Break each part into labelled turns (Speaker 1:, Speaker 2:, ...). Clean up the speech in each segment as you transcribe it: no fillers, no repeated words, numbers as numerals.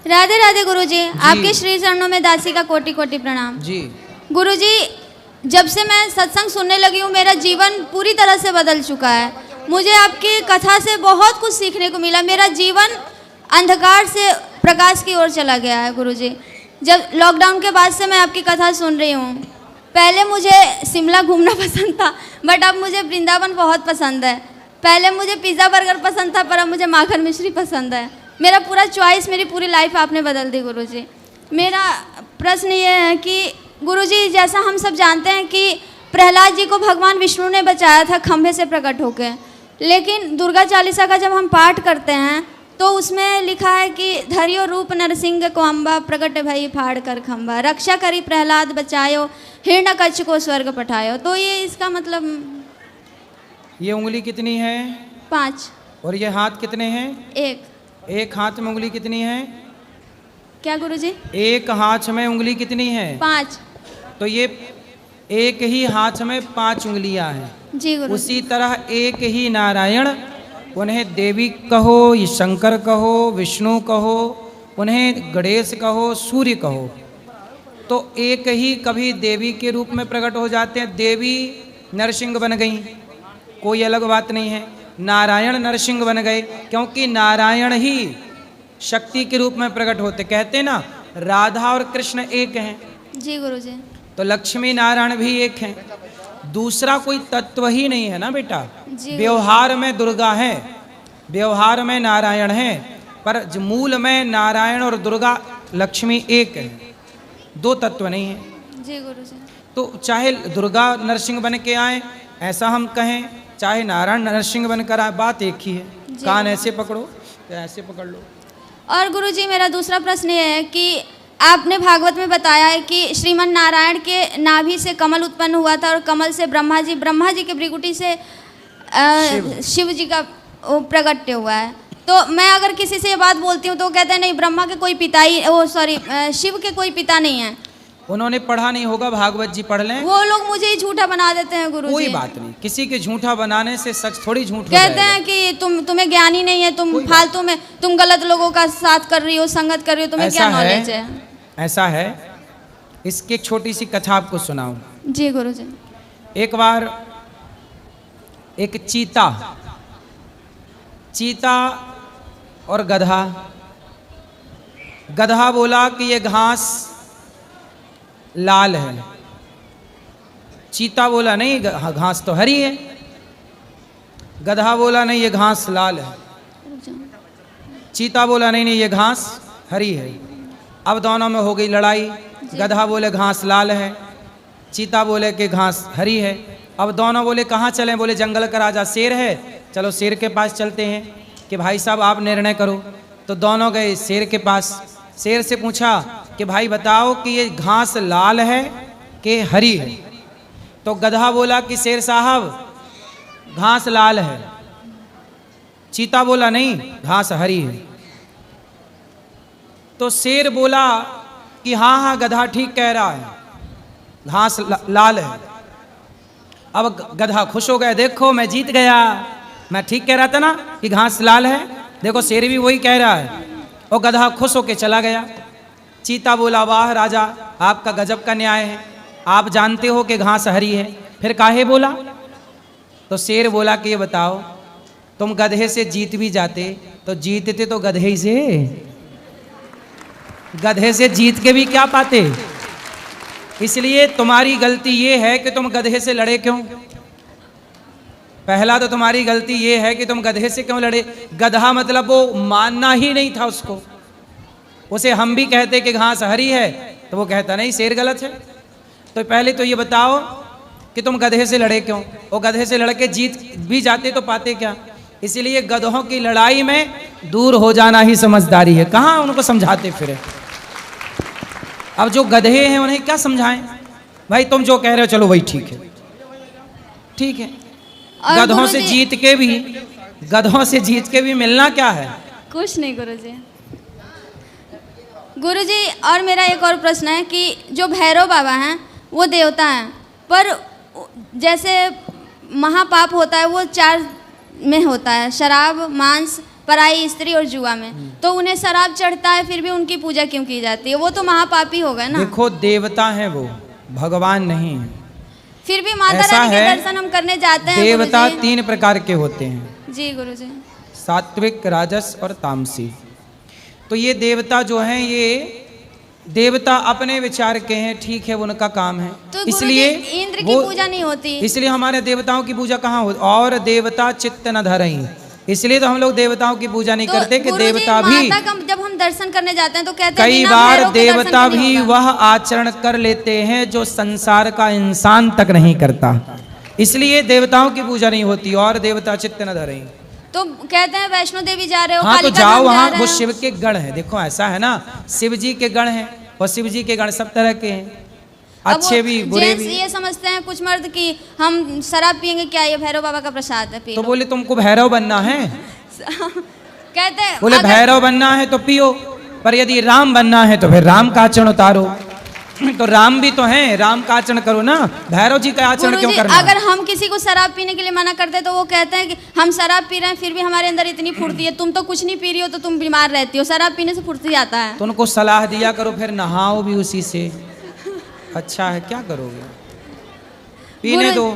Speaker 1: राधे राधे गुरुजी, आपके श्री चरणों में दासी का कोटि कोटि प्रणाम
Speaker 2: जी।
Speaker 1: गुरुजी। जब से मैं सत्संग सुनने लगी हूँ मेरा जीवन पूरी तरह से बदल चुका है। मुझे आपकी कथा से बहुत कुछ सीखने को मिला। मेरा जीवन अंधकार से प्रकाश की ओर चला गया है गुरुजी। जब लॉकडाउन के बाद से मैं आपकी कथा सुन रही हूँ। पहले मुझे शिमला घूमना पसंद था, बट अब मुझे वृंदावन बहुत पसंद है। पहले मुझे पिज़्ज़ा बर्गर पसंद था, पर अब मुझे माखन मिश्री पसंद है। मेरा पूरा चॉइस, मेरी पूरी लाइफ आपने बदल दी गुरुजी। मेरा प्रश्न ये है कि गुरुजी, जैसा हम सब जानते हैं कि प्रहलाद जी को भगवान विष्णु ने बचाया था खंभे से प्रकट होकर, लेकिन दुर्गा चालीसा का जब हम पाठ करते हैं तो उसमें लिखा है कि धरियो रूप नरसिंह को अम्बा, प्रकट भई फाड़ कर खंभा, रक्षा करी प्रहलाद बचायो, हिरण्यकश्यप को स्वर्ग पठायो। तो ये इसका मतलब,
Speaker 2: ये उंगली कितनी है?
Speaker 1: 5।
Speaker 2: और ये हाथ कितने हैं?
Speaker 1: 1।
Speaker 2: एक हाथ में उंगली कितनी है?
Speaker 1: क्या गुरुजी?
Speaker 2: एक हाथ में उंगली कितनी है?
Speaker 1: 5।
Speaker 2: तो ये एक ही हाथ में 5 उंगलियां हैं।
Speaker 1: जी गुरुजी।
Speaker 2: उसी तरह एक ही नारायण, उन्हें देवी कहो, ये शंकर कहो, विष्णु कहो, उन्हें गणेश कहो, सूर्य कहो, तो एक ही कभी देवी के रूप में प्रकट हो जाते हैं। देवी नरसिंह बन गई, कोई अलग बात नहीं है। नारायण नरसिंह बन गए क्योंकि नारायण ही शक्ति के रूप में प्रकट होते। कहते ना राधा और कृष्ण एक हैं।
Speaker 1: जी गुरुजी।
Speaker 2: तो लक्ष्मी नारायण भी एक हैं। दूसरा कोई तत्व ही नहीं है ना बेटा। व्यवहार में दुर्गा है, व्यवहार में नारायण है, पर मूल में नारायण और दुर्गा लक्ष्मी एक है, 2 तत्व नहीं है।
Speaker 1: जी गुरुजी।
Speaker 2: तो चाहे दुर्गा नरसिंह बन के आए ऐसा हम कहें, चाहे नारायण नरसिंह बनकर आए, बात एक ही है। कान ऐसे पकड़ो या ऐसे पकड़ लो।
Speaker 1: और गुरुजी, मेरा दूसरा प्रश्न ये है कि आपने भागवत में बताया है कि श्रीमन नारायण के नाभि से कमल उत्पन्न हुआ था और कमल से ब्रह्मा जी के भृकुटी से शिव जी का प्रगट्य हुआ है। तो मैं अगर किसी से ये बात बोलती हूँ तो कहते हैं नहीं, ब्रह्मा के कोई पिता ही, शिव के कोई पिता नहीं है।
Speaker 2: उन्होंने पढ़ा नहीं होगा, भागवत जी पढ़ लें।
Speaker 1: वो लोग मुझे ही झूठा बना देते हैं गुरुजी।
Speaker 2: कोई बात नहीं, किसी के झूठा बनाने से सच थोड़ी झूठ
Speaker 1: कहते हैं कि तुम्हें ज्ञान ही नहीं है, तुम फालतू में, तुम गलत लोगों का साथ कर रही हो, संगत कर रही हो, तुम्हें क्या नॉलेज है।
Speaker 2: ऐसा है। इसकी एक छोटी सी कथा आपको सुनाऊं।
Speaker 1: जी गुरुजी।
Speaker 2: एक बार एक चीता और गधा बोला कि ये घास लाल है। चीता बोला नहीं, घास तो हरी है। गधा बोला नहीं, ये घास लाल है। चीता बोला नहीं नहीं, ये घास हरी है। अब दोनों में हो गई लड़ाई। गधा बोले घास लाल है, चीता बोले कि घास हरी है। अब दोनों बोले कहाँ चलें? बोले जंगल का राजा शेर है, चलो शेर के पास चलते हैं कि भाई साहब आप निर्णय करो। तो दोनों गए शेर के पास। शेर से पूछा कि भाई बताओ कि ये घास लाल है कि हरी है? तो गधा बोला कि शेर साहब घास लाल है। चीता बोला नहीं, घास हरी है। तो शेर बोला कि हाँ हाँ गधा ठीक कह रहा है, घास लाल है। अब गधा खुश हो गया, देखो मैं जीत गया, मैं ठीक कह रहा था ना कि घास लाल है, देखो शेर भी वही कह रहा है। और गधा खुश होके चला गया। चीता बोला वाह राजा, आपका गजब का न्याय है, आप जानते हो कि घास हरी है, फिर काहे बोला? तो शेर बोला कि ये बताओ, तुम गधे से जीत भी जाते तो जीतते तो गधे ही से, गधे से जीत के भी क्या पाते? इसलिए तुम्हारी गलती ये है कि तुम गधे से लड़े क्यों। पहला तो तुम्हारी गलती ये है कि तुम गधे से क्यों लड़े। गधा मतलब वो मानना ही नहीं था उसको। उसे हम भी कहते कि घास हरी है तो वो कहता नहीं शेर गलत है। तो पहले तो ये बताओ कि तुम गधे से लड़े क्यों। वो गधे से लड़के जीत भी जाते तो पाते क्या। इसीलिए गधों की लड़ाई में दूर हो जाना ही समझदारी है। कहाँ उनको समझाते फिरे। अब जो गधे हैं उन्हें क्या समझाएं। भाई तुम जो कह रहे हो चलो वही ठीक है, ठीक है। गधों से जीत के भी मिलना क्या है? कुछ नहीं
Speaker 1: गुरुजी। और मेरा एक और प्रश्न है कि जो भैरव बाबा हैं वो देवता हैं, पर जैसे महापाप होता है वो 4 में होता है, शराब, मांस, पराई स्त्री और जुआ में। तो उन्हें शराब चढ़ता है फिर भी उनकी पूजा क्यों की जाती है? वो तो महापापी हो गए ना।
Speaker 2: देखो देवता हैं वो, भगवान नहीं है।
Speaker 1: फिर भी माता
Speaker 2: ऐसा
Speaker 1: रानी के
Speaker 2: है,
Speaker 1: दर्शन हम करने जाते हैं
Speaker 2: देवता
Speaker 1: गुरुजी।
Speaker 2: 3 प्रकार के होते हैं,
Speaker 1: जी गुरुजी।
Speaker 2: सात्विक, राजस और तामसी। तो ये देवता जो हैं, ये देवता अपने विचार के हैं, ठीक है, वो उनका काम है।
Speaker 1: तो
Speaker 2: इसलिए
Speaker 1: गुरुजी, इंद्र की पूजा नहीं होती।
Speaker 2: इसलिए हमारे देवताओं की पूजा कहाँ होती? और देवता चित्त न धरई, इसलिए तो हम लोग देवताओं की पूजा नहीं करते कि
Speaker 1: गुरुजी,
Speaker 2: देवता भी,
Speaker 1: माता का जब हम दर्शन करने जाते हैं तो कहते हैं
Speaker 2: कई
Speaker 1: बिना
Speaker 2: बार
Speaker 1: भैरव के दर्शन
Speaker 2: देवता
Speaker 1: के नहीं
Speaker 2: भी
Speaker 1: होगा।
Speaker 2: वह आचरण कर लेते हैं जो संसार का इंसान तक नहीं करता, इसलिए देवताओं की पूजा नहीं होती। और देवता चित्त न धरई,
Speaker 1: तो कहते हैं वैष्णो देवी जा रहे हो,
Speaker 2: हाँ तो
Speaker 1: कालिका
Speaker 2: जाओ
Speaker 1: धाम जा
Speaker 2: वहाँ,
Speaker 1: रहे
Speaker 2: वो
Speaker 1: हो।
Speaker 2: शिव के गण है। देखो ऐसा है ना, शिव जी के गण हैं, और शिव जी के गण सब तरह के हैं,
Speaker 1: अब
Speaker 2: अच्छे
Speaker 1: वो
Speaker 2: भी बुरे
Speaker 1: जेंट्स
Speaker 2: भी।
Speaker 1: ये समझते हैं कुछ मर्द कि हम शराब पियेंगे, क्या ये भैरव बाबा का प्रसाद है, पी
Speaker 2: तो
Speaker 1: लो।
Speaker 2: बोले तुमको भैरव बनना है,
Speaker 1: कहते हैं
Speaker 2: बोले
Speaker 1: अगर-
Speaker 2: भैरव बनना है तो पियो, पर यदि राम बनना है तो फिर राम का आचरण उतारो। तो राम भी तो हैं, राम का आचरण करो ना, भैरव जी का आचरण क्यों
Speaker 1: गुरुजी,
Speaker 2: करना?
Speaker 1: अगर हम किसी को शराब पीने के लिए मना करते तो वो कहते हैं कि हम शराब पी रहे हैं फिर भी हमारे अंदर इतनी फुर्ती है, तुम तो कुछ नहीं पी रही हो तो तुम बीमार रहती हो, शराब पीने से फुर्ती आता है।
Speaker 2: तो उनको सलाह दिया करो, फिर नहाओ भी उसी से, अच्छा है, क्या करोगे? पीने दो,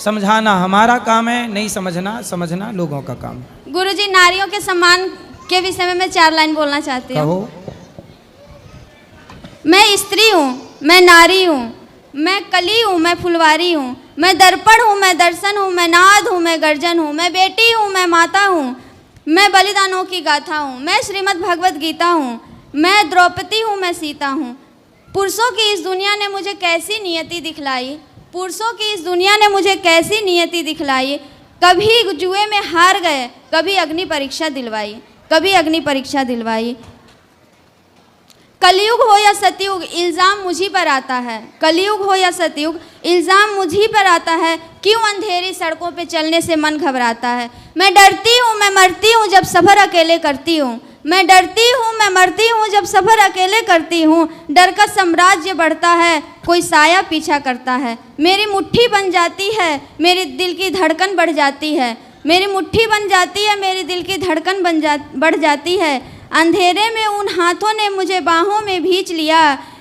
Speaker 2: समझाना हमारा काम है, नहीं समझना समझना लोगों का काम।
Speaker 1: गुरुजी, नारियों के सम्मान के विषय में मैं 4 लाइन बोलना चाहती हूँ।
Speaker 2: कहो।
Speaker 1: मैं स्त्री हूँ, मैं नारी हूँ, मैं कली हूँ, मैं फुलवारी हूँ, मैं दर्पण हूँ, मैं दर्शन हूँ, मैं नाद हूँ, मैं गर्जन हूँ, मैं बेटी हूँ, मैं माता हूँ, मैं बलिदानों की गाथा हूँ, मैं श्रीमद् भगवत गीता हूँ, मैं द्रौपदी हूँ, मैं सीता हूँ। पुरुषों की इस दुनिया ने मुझे कैसी नियति दिखलाई, पुरुषों की इस दुनिया ने मुझे कैसी नियति दिखलाई, कभी जुए में हार गए, कभी अग्नि परीक्षा दिलवाई, कभी अग्नि परीक्षा दिलवाई। कलयुग हो या सतयुग इल्ज़ाम मुझी पर आता है, कलयुग हो या सतयुग इल्ज़ाम मुझी पर आता है, क्यों अंधेरी सड़कों पे चलने से मन घबराता है। मैं डरती हूँ, मैं मरती हूँ जब सफ़र अकेले करती हूँ, मैं डरती हूँ, मैं मरती हूँ जब सफ़र अकेले करती हूँ। डर का साम्राज्य बढ़ता है, कोई साया पीछा करता है, मेरी मुट्ठी बन जाती है, मेरे दिल की धड़कन बढ़ जाती है, मेरी मुट्ठी बन जाती है, मेरी दिल की धड़कन बढ़ जाती है। अंधेरे में उन हाथों ने मुझे बाहों में भींच लिया,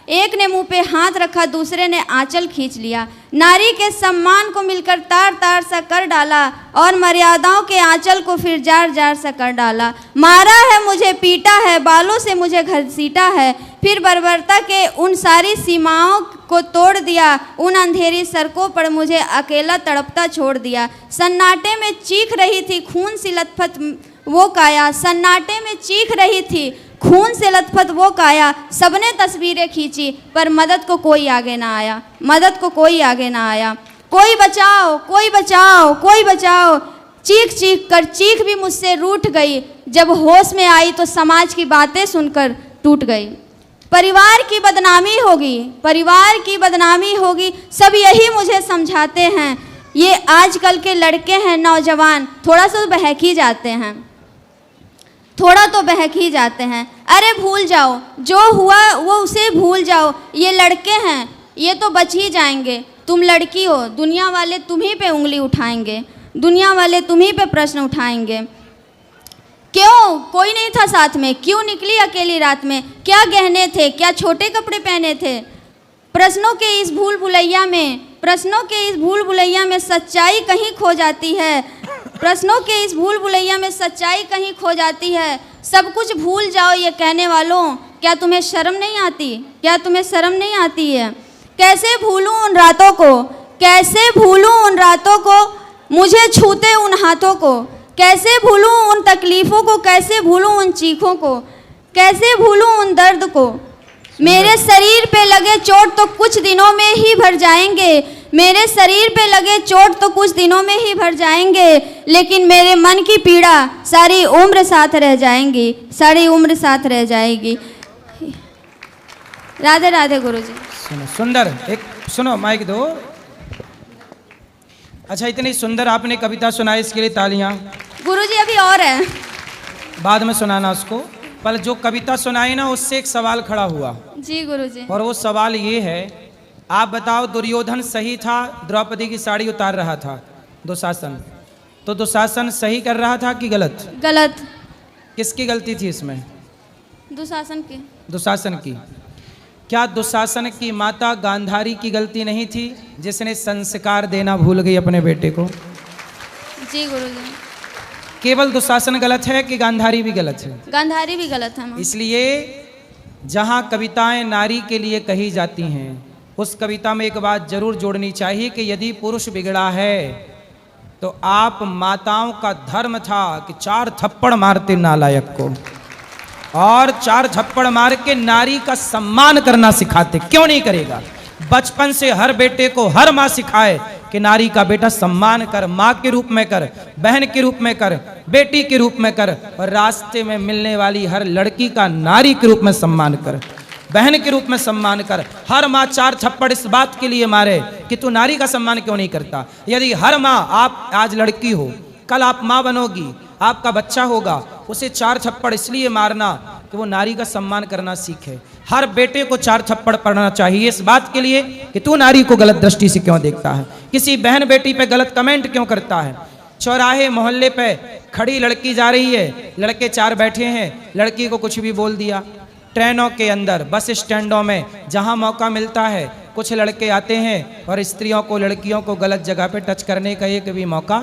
Speaker 1: एक ने मुंह पे हाथ रखा, दूसरे ने आंचल खींच लिया। नारी के सम्मान को मिलकर तार तार सा कर डाला, और मर्यादाओं के आंचल को फिर जार जार सा कर डाला। मारा है मुझे, पीटा है, बालों से मुझे घसीटा है, फिर बर्बरता के उन सारी सीमाओं को तोड़ दिया, उन अंधेरी सड़कों पर मुझे अकेला तड़पता छोड़ दिया। सन्नाटे में चीख रही थी खून सी लथपथ वो काया, सन्नाटे में चीख रही थी खून से लथपथ वो काया। सबने तस्वीरें खींची पर मदद को कोई आगे ना आया, मदद को कोई आगे ना आया। कोई बचाओ, कोई बचाओ, कोई बचाओ, चीख चीख कर चीख भी मुझसे रूठ गई। जब होश में आई तो समाज की बातें सुनकर टूट गई। परिवार की बदनामी होगी, परिवार की बदनामी होगी, सब यही मुझे समझाते हैं। ये आजकल के लड़के हैं नौजवान, थोड़ा सा बहक ही जाते हैं, थोड़ा तो बहक ही जाते हैं। अरे भूल जाओ, जो हुआ वो उसे भूल जाओ, ये लड़के हैं, ये तो बच ही जाएंगे। तुम लड़की हो, दुनिया वाले तुम्ही पे उंगली उठाएंगे, दुनिया वाले तुम्ही पे प्रश्न उठाएंगे। क्यों कोई नहीं था साथ में, क्यों निकली अकेली रात में, क्या गहने थे, क्या छोटे कपड़े पहने थे। प्रश्नों के इस भूल भुलैया में, प्रश्नों के इस भूल भुलैया में सच्चाई कहीं खो जाती है, प्रश्नों के इस भूल भुलैया में सच्चाई कहीं खो जाती है। सब कुछ भूल जाओ ये कहने वालों, क्या तुम्हें शर्म नहीं आती, क्या तुम्हें शर्म नहीं आती है। कैसे भूलूं उन रातों को, कैसे भूलूं उन रातों को, मुझे छूते उन हाथों को। कैसे भूलूं उन तकलीफ़ों को, कैसे भूलूं उन चीखों को, कैसे भूलूं उन दर्द को। मेरे शरीर पे लगे चोट तो कुछ दिनों में ही भर जाएंगे, मेरे शरीर पे लगे चोट तो कुछ दिनों में ही भर जाएंगे, लेकिन मेरे मन की पीड़ा सारी उम्र साथ रह जाएंगी, सारी उम्र साथ रह जाएगी। राधे राधे गुरुजी।
Speaker 2: सुनो सुंदर, एक सुनो, माइक दो। अच्छा, इतनी सुंदर आपने कविता सुनाई, इसके लिए तालियां।
Speaker 1: गुरुजी अभी और है,
Speaker 2: बाद में सुनाना उसको। पर जो कविता सुनाई ना, उससे एक सवाल खड़ा हुआ,
Speaker 1: जी गुरुजी।
Speaker 2: और वो सवाल ये है, आप बताओ, दुर्योधन सही था, द्रौपदी की साड़ी उतार रहा था, दुशासन, तो दुशासन सही कर रहा था कि गलत?
Speaker 1: गलत।
Speaker 2: किसकी गलती थी इसमें?
Speaker 1: दुशासन की।
Speaker 2: दुशासन की। क्या दुशासन की माता गांधारी की गलती नहीं थी जिसने संस्कार देना भूल गई अपने बेटे को?
Speaker 1: जी गुरुजी।
Speaker 2: केवल दुशासन गलत है कि गांधारी भी गलत है?
Speaker 1: गांधारी भी गलत है माँ।
Speaker 2: इसलिए जहाँ कविताएं नारी के लिए कही जाती हैं उस कविता में एक बात जरूर जोड़नी चाहिए कि यदि पुरुष बिगड़ा है तो आप माताओं का धर्म था कि 4 थप्पड़ मारते नालायक को, और 4 थप्पड़ मार के नारी का सम्मान करना सिखाते। क्यों नहीं करेगा? बचपन से हर बेटे को हर माँ सिखाए कि नारी का बेटा सम्मान कर, माँ के रूप में कर, बहन के रूप में कर, बेटी के रूप में कर, और रास्ते में मिलने वाली हर लड़की का नारी के रूप में सम्मान कर, बहन के रूप में सम्मान कर। हर माँ 4 थप्पड़ इस बात के लिए मारे कि तू नारी का सम्मान क्यों नहीं करता। यदि हर माँ, आप आज लड़की हो, कल आप माँ बनोगी, आपका बच्चा होगा, उसे 4 थप्पड़ इसलिए मारना कि वो नारी का सम्मान करना सीखे। हर बेटे को 4 थप्पड़ पड़ना चाहिए इस बात के लिए कि तू नारी को गलत दृष्टि से क्यों देखता है, किसी बहन बेटी पे गलत कमेंट क्यों करता है। चौराहे मोहल्ले पे खड़ी लड़की जा रही है, लड़के 4 बैठे हैं, लड़की को कुछ भी बोल दिया। ट्रेनों के अंदर, बस स्टैंडों में, जहां मौका मिलता है कुछ लड़के आते हैं और स्त्रियों को, लड़कियों को गलत जगह पे टच करने का एक भी मौका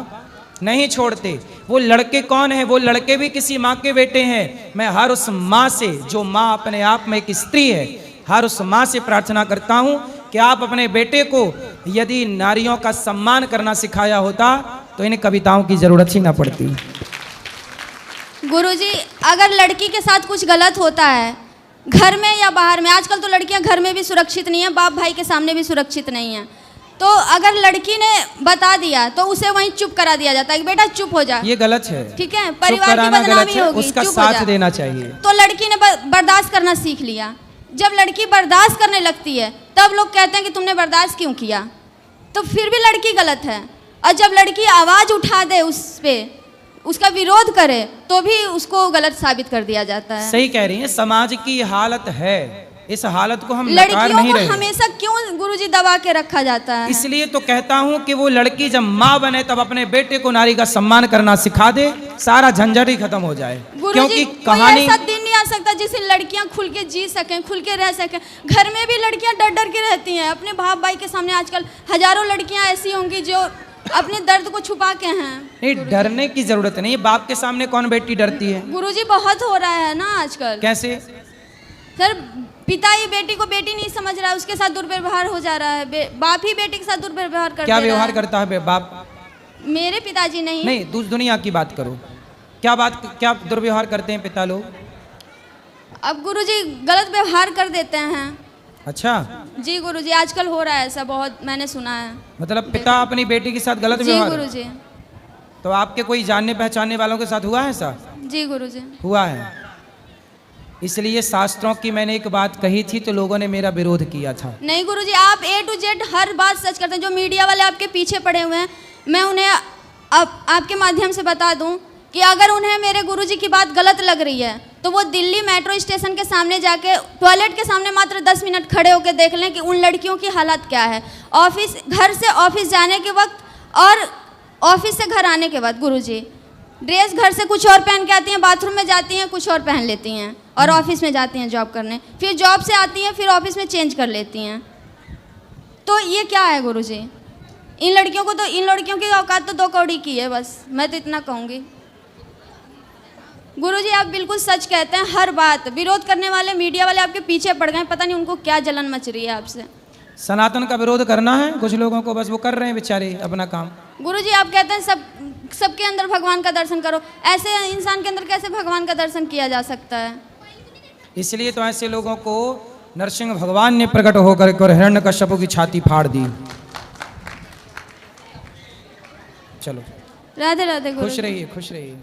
Speaker 2: नहीं छोड़ते। वो लड़के कौन है? वो लड़के भी किसी माँ के बेटे हैं। मैं हर उस माँ से, जो माँ अपने आप में एक स्त्री है, हर उस माँ से प्रार्थना करता हूँ कि आप अपने बेटे को यदि नारियों का सम्मान करना सिखाया होता तो इन कविताओं की जरूरत ही ना पड़ती।
Speaker 1: गुरुजी, अगर लड़की के साथ कुछ गलत होता है घर में या बाहर में, आजकल तो लड़कियां घर में भी सुरक्षित नहीं है, बाप भाई के सामने भी सुरक्षित नहीं है, तो अगर लड़की ने बता दिया तो उसे वहीं चुप करा दिया जाता है कि बेटा चुप हो जा।
Speaker 2: ये गलत है।
Speaker 1: ठीक है, परिवार की बदनामी होगी,
Speaker 2: उसका
Speaker 1: चुप हो
Speaker 2: साथ
Speaker 1: जा।
Speaker 2: देना चाहिए।
Speaker 1: तो लड़की ने बर्दाश्त करना सीख लिया। जब लड़की बर्दाश्त करने लगती है तब लोग कहते हैं कि तुमने बर्दाश्त क्यों किया, तो फिर भी लड़की गलत है। और जब लड़की आवाज़ उठा दे उस पे, उसका विरोध करे, तो भी उसको गलत साबित कर दिया जाता है।
Speaker 2: सही कह रही हैं, समाज की हालत है, इस हालत को हम नकार नहीं रहे।
Speaker 1: हमेशा क्यों गुरुजी दबा के रखा जाता है?
Speaker 2: इसलिए तो कहता हूं कि वो लड़की जब माँ बने तब अपने बेटे को नारी का सम्मान करना सिखा दे, सारा झंझट ही खत्म हो जाए। क्योंकि कहानी,
Speaker 1: ऐसा दिन नहीं आ सकता जिससे लड़कियां खुल के जी सकें, खुल के रह सकें। घर में भी लड़कियां डर डर के रहती हैं अपने बाप भाई के सामने। आजकल हजारों लड़कियां ऐसी होंगी जो अपने दर्द को छुपा के हैं।
Speaker 2: नहीं, डरने की जरूरत नहीं। बाप के सामने कौन बेटी डरती है?
Speaker 1: गुरुजी, बहुत हो रहा है ना आजकल।
Speaker 2: कैसे?
Speaker 1: सर, पिता ही बेटी को बेटी नहीं समझ रहा है, उसके साथ दुर्व्यवहार हो जा रहा है। बाप ही बेटी के साथ दुर्व्यवहार करता है।
Speaker 2: क्या व्यवहार करता है बाप?
Speaker 1: मेरे पिताजी नहीं,
Speaker 2: दुनिया की बात करो। क्या दुर्व्यवहार करते हैं पिता लोग?
Speaker 1: अब गुरुजी गलत व्यवहार कर देते हैं।
Speaker 2: अच्छा
Speaker 1: जी गुरुजी, आजकल हो रहा है ऐसा, बहुत मैंने सुना है।
Speaker 2: मतलब पिता अपनी बेटी के साथ गलत व्यवहार?
Speaker 1: जी गुरुजी।
Speaker 2: तो आपके कोई जानने पहचानने वालों के साथ हुआ है ऐसा?
Speaker 1: जी गुरुजी।
Speaker 2: हुआ है। इसलिए शास्त्रों की मैंने एक बात कही थी तो लोगों ने मेरा विरोध किया था।
Speaker 1: नहीं गुरुजी, आप A to Z हर बात सच करते हैं। जो मीडिया वाले आपके पीछे पड़े हुए हैं, मैं उन्हें आपके माध्यम से बता दूं कि अगर उन्हें मेरे गुरुजी की बात गलत लग रही है तो वो दिल्ली मेट्रो स्टेशन के सामने जाके टॉयलेट के सामने मात्र 10 मिनट खड़े होकर देख लें कि उन लड़कियों की हालत क्या है। घर से ऑफिस जाने के वक्त और ऑफिस से घर आने के बाद गुरुजी, ड्रेस घर से कुछ और पहन के आती हैं, बाथरूम में जाती हैं कुछ और पहन लेती हैं, और ऑफिस में जाती हैं जॉब करने, फिर जॉब से आती हैं फिर ऑफिस में चेंज कर लेती हैं। तो ये क्या है गुरुजी? इन लड़कियों की औकात तो 2 कौड़ी की है बस, मैं तो इतना कहूँगी। गुरुजी, आप बिल्कुल सच कहते हैं हर बात। विरोध करने वाले मीडिया वाले आपके पीछे पड़ गए, पता नहीं उनको क्या जलन मच रही है आपसे।
Speaker 2: सनातन का विरोध करना है कुछ लोगों को, बस वो कर रहे हैं बेचारे अपना काम।
Speaker 1: गुरुजी, आप कहते हैं सबके अंदर भगवान का दर्शन करो, ऐसे इंसान के अंदर कैसे भगवान का दर्शन किया जा सकता है?
Speaker 2: इसलिए तो ऐसे लोगों को नरसिंह भगवान ने प्रकट होकर हिरण्यकश्यप की छाती फाड़ दी। चलो,
Speaker 1: राधे राधे गुरुजी।
Speaker 2: खुश रहिए।